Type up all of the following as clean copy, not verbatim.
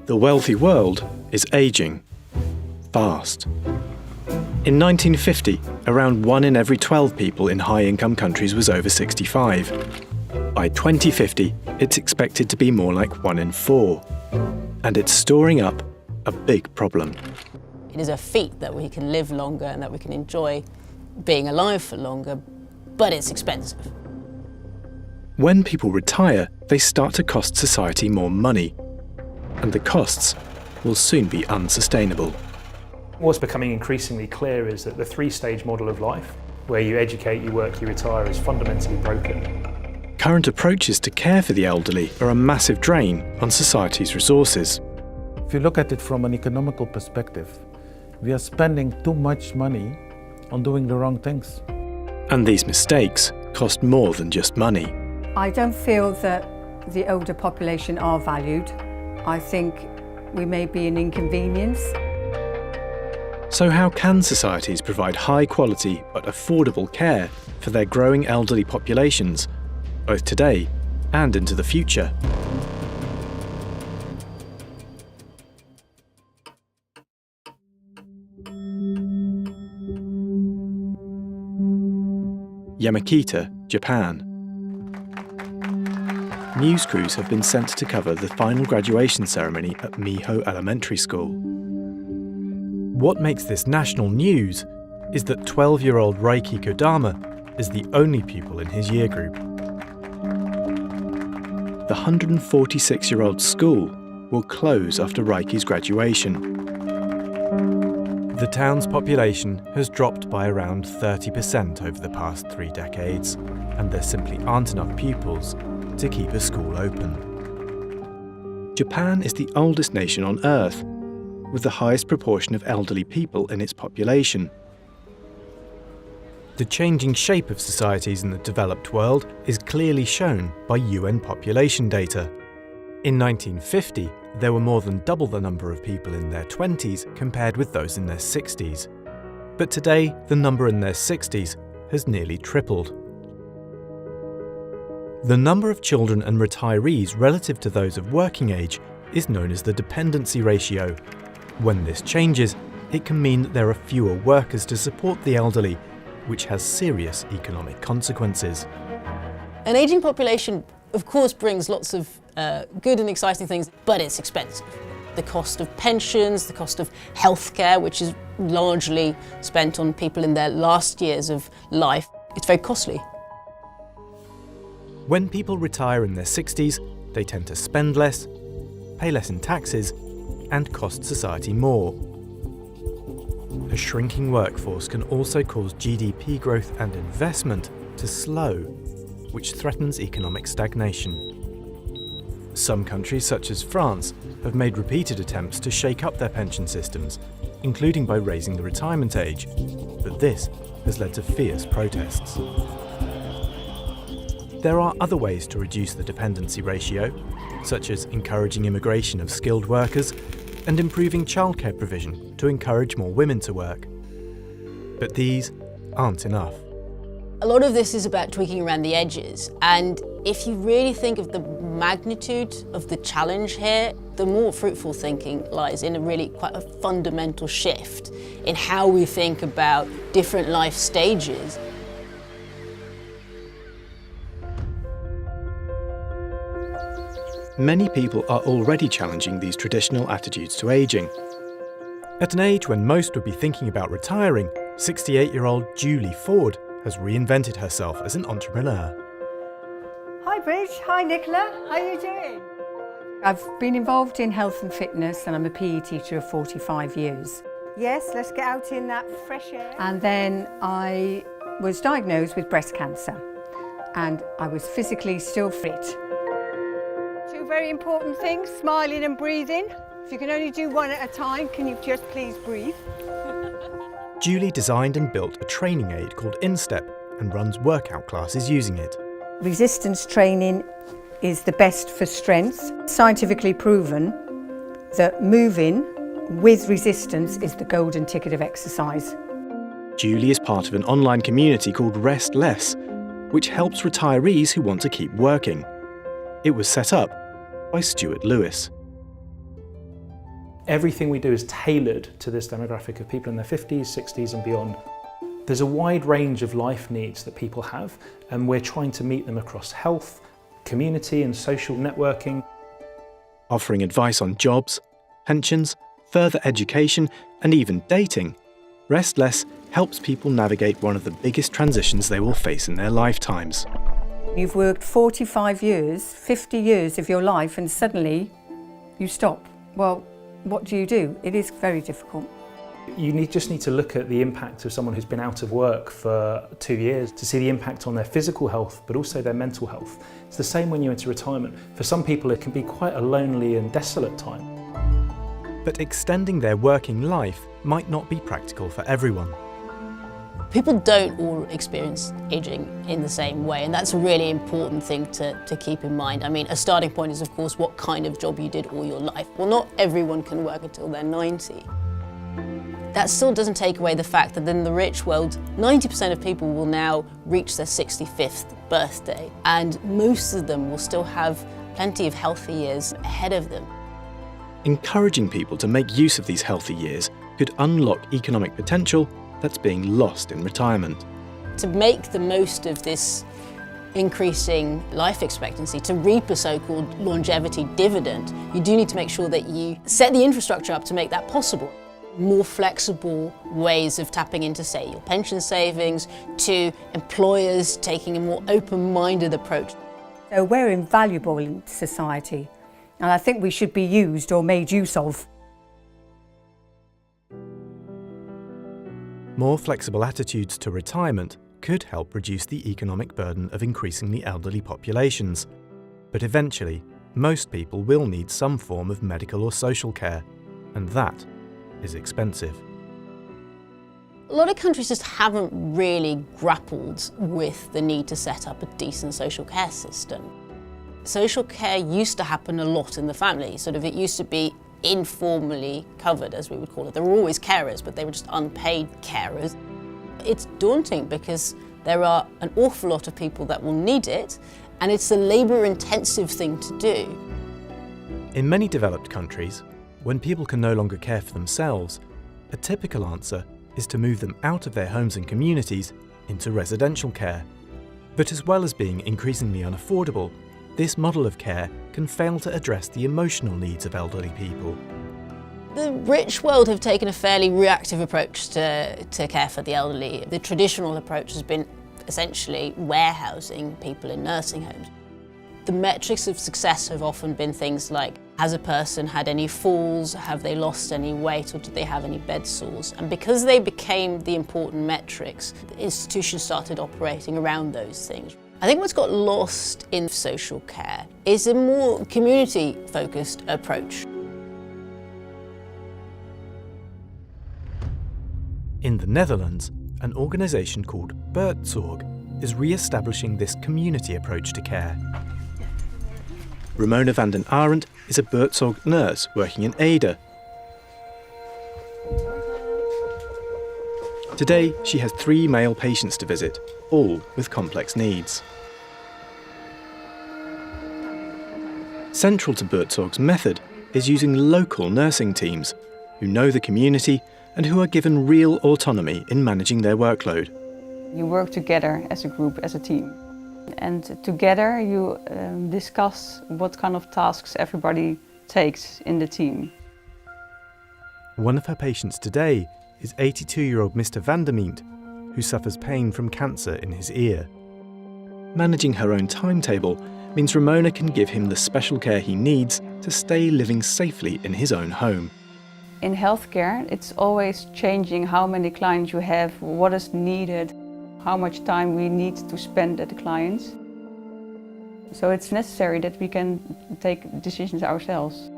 The wealthy world is ageing fast. In 1950, around 1 in every 12 people in high-income countries was over 65. By 2050, it's expected to be more like 1 in 4. And it's storing up a big problem. It is a feat that we can live longer and that we can enjoy being alive for longer, but it's expensive. When people retire, they start to cost society more money. And the costs will soon be unsustainable. What's becoming increasingly clear is that the three-stage model of life, where you educate, you work, you retire, is fundamentally broken. Current approaches to care for the elderly are a massive drain on society's resources. If you look at it from an economical perspective, we are spending too much money on doing the wrong things. And these mistakes cost more than just money. I don't feel that the older population are valued. I think we may be an inconvenience. So how can societies provide high quality but affordable care for their growing elderly populations, both today and into the future? Yamakita, Japan. News crews have been sent to cover the final graduation ceremony at Miho Elementary School. What makes this national news is that 12-year-old Reiki Kodama is the only pupil in his year group. The 146-year-old school will close after Reiki's graduation. The town's population has dropped by around 30% over the past 3 decades, and there simply aren't enough pupils to keep a school open. Japan is the oldest nation on Earth, with the highest proportion of elderly people in its population. The changing shape of societies in the developed world is clearly shown by UN population data. In 1950, there were more than double the number of people in their 20s compared with those in their 60s. But today, the number in their 60s has nearly tripled. The number of children and retirees relative to those of working age is known as the dependency ratio. When this changes, it can mean that there are fewer workers to support the elderly, which has serious economic consequences. An ageing population, of course, brings lots of good and exciting things, but it's expensive. The cost of pensions, the cost of healthcare, which is largely spent on people in their last years of life, it's very costly. When people retire in their 60s, they tend to spend less, pay less in taxes, and cost society more. A shrinking workforce can also cause GDP growth and investment to slow, which threatens economic stagnation. Some countries, such as France, have made repeated attempts to shake up their pension systems, including by raising the retirement age, but this has led to fierce protests. There are other ways to reduce the dependency ratio, such as encouraging immigration of skilled workers and improving childcare provision to encourage more women to work. But these aren't enough. A lot of this is about tweaking around the edges, and if you really think of the magnitude of the challenge here, the more fruitful thinking lies in a really quite a fundamental shift in how we think about different life stages. Many people are already challenging these traditional attitudes to ageing. At an age when most would be thinking about retiring, 68-year-old Julie Ford has reinvented herself as an entrepreneur. Hi Bridge, hi Nicola, how are you doing? I've been involved in health and fitness and I'm a PE teacher of 45 years. Yes, let's get out in that fresh air. And then I was diagnosed with breast cancer and I was physically still fit. Two very important things, smiling and breathing. If you can only do one at a time, can you just please breathe? Julie designed and built a training aid called InStep and runs workout classes using it. Resistance training is the best for strength. Scientifically proven that moving with resistance is the golden ticket of exercise. Julie is part of an online community called Rest Less, which helps retirees who want to keep working. It was set up by Stuart Lewis. Everything we do is tailored to this demographic of people in their 50s, 60s and beyond. There's a wide range of life needs that people have, and we're trying to meet them across health, community and social networking. Offering advice on jobs, pensions, further education and even dating, Rest Less helps people navigate one of the biggest transitions they will face in their lifetimes. You've worked 45 years, 50 years of your life, and suddenly you stop. Well, what do? It is very difficult. You just need to look at the impact of someone who's been out of work for 2 years to see the impact on their physical health, but also their mental health. It's the same when you enter retirement. For some people, it can be quite a lonely and desolate time. But extending their working life might not be practical for everyone. People don't all experience aging in the same way, and that's a really important thing to keep in mind. I mean, a starting point is, of course, what kind of job you did all your life. Well, not everyone can work until they're 90. That still doesn't take away the fact that in the rich world, 90% of people will now reach their 65th birthday, and most of them will still have plenty of healthy years ahead of them. Encouraging people to make use of these healthy years could unlock economic potential that's being lost in retirement. To make the most of this increasing life expectancy, to reap a so-called longevity dividend, you do need to make sure that you set the infrastructure up to make that possible. More flexible ways of tapping into, say, your pension savings, to employers taking a more open-minded approach. So we're invaluable in society, and I think we should be used or made use of. More flexible attitudes to retirement could help reduce the economic burden of increasingly elderly populations. But eventually, most people will need some form of medical or social care, and that is expensive. A lot of countries just haven't really grappled with the need to set up a decent social care system. Social care used to happen a lot in the family. It used to be informally covered, as we would call it. There were always carers, but they were just unpaid carers. It's daunting because there are an awful lot of people that will need it, and it's a labour-intensive thing to do. In many developed countries, when people can no longer care for themselves, a typical answer is to move them out of their homes and communities into residential care. But as well as being increasingly unaffordable, this model of care can fail to address the emotional needs of elderly people. The rich world have taken a fairly reactive approach to care for the elderly. The traditional approach has been essentially warehousing people in nursing homes. The metrics of success have often been things like, has a person had any falls, have they lost any weight, or did they have any bed sores? And because they became the important metrics, the institutions started operating around those things. I think what's got lost in social care is a more community-focused approach. In the Netherlands, an organisation called Buurtzorg is re-establishing this community approach to care. Ramona van den Arendt is a Buurtzorg nurse working in Ede. Today, she has 3 male patients to visit, all with complex needs. Central to Buurtzorg's method is using local nursing teams who know the community and who are given real autonomy in managing their workload. You work together as a group, as a team. And together you discuss what kind of tasks everybody takes in the team. One of her patients today is 82-year-old Mr. van der Mient, who suffers pain from cancer in his ear. Managing her own timetable means Ramona can give him the special care he needs to stay living safely in his own home. In healthcare, it's always changing how many clients you have, what is needed, how much time we need to spend at the clients. So it's necessary that we can take decisions ourselves.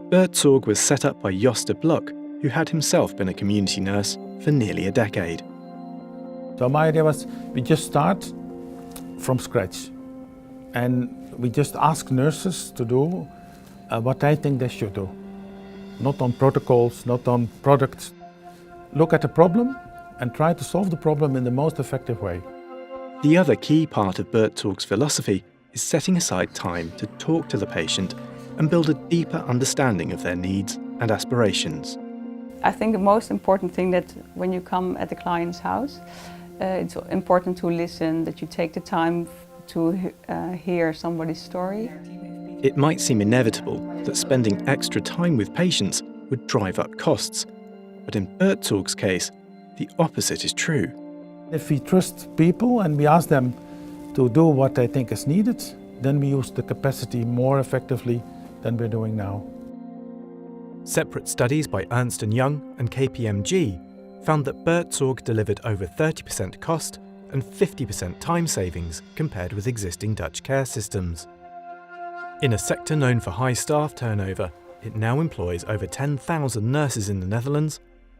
Buurtzorg was set up by Jos de Blok, who had himself been a community nurse for nearly a decade. So my idea was, we just start from scratch. And we just ask nurses to do what I think they should do. Not on protocols, not on products. Look at the problem and try to solve the problem in the most effective way. The other key part of Buurtzorg's philosophy is setting aside time to talk to the patient and build a deeper understanding of their needs and aspirations. I think the most important thing that when you come at the client's house, it's important to listen, that you take the time to hear somebody's story. It might seem inevitable that spending extra time with patients would drive up costs, but in Bertzorg's case, the opposite is true. If we trust people and we ask them to do what they think is needed, then we use the capacity more effectively than we're doing now. Separate studies by Ernst & Young and KPMG found that Bertzorg delivered over 30% cost and 50% time savings compared with existing Dutch care systems. In a sector known for high staff turnover, it now employs over 10,000 nurses in the Netherlands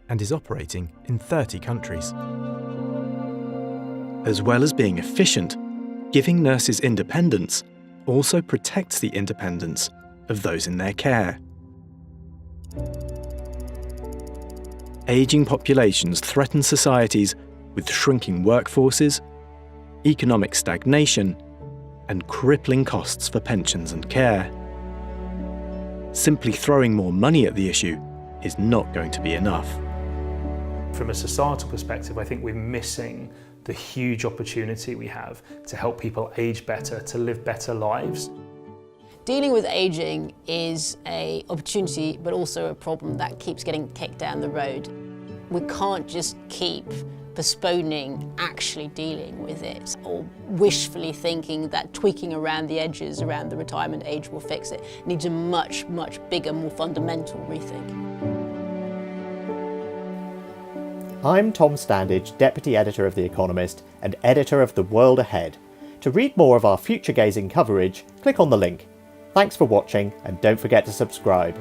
and is operating in 30 countries. As well as being efficient, giving nurses independence also protects the independence of those in their care. Ageing populations threaten societies with shrinking workforces, economic stagnation, and crippling costs for pensions and care. Simply throwing more money at the issue is not going to be enough. From a societal perspective, I think we're missing the huge opportunity we have to help people age better, to live better lives. Dealing with ageing is an opportunity, but also a problem that keeps getting kicked down the road. We can't just keep postponing actually dealing with it, or wishfully thinking that tweaking around the edges around the retirement age will fix it. It needs a much, much bigger, more fundamental rethink. I'm Tom Standage, Deputy Editor of The Economist and Editor of The World Ahead. To read more of our future-gazing coverage, click on the link. Thanks for watching and don't forget to subscribe.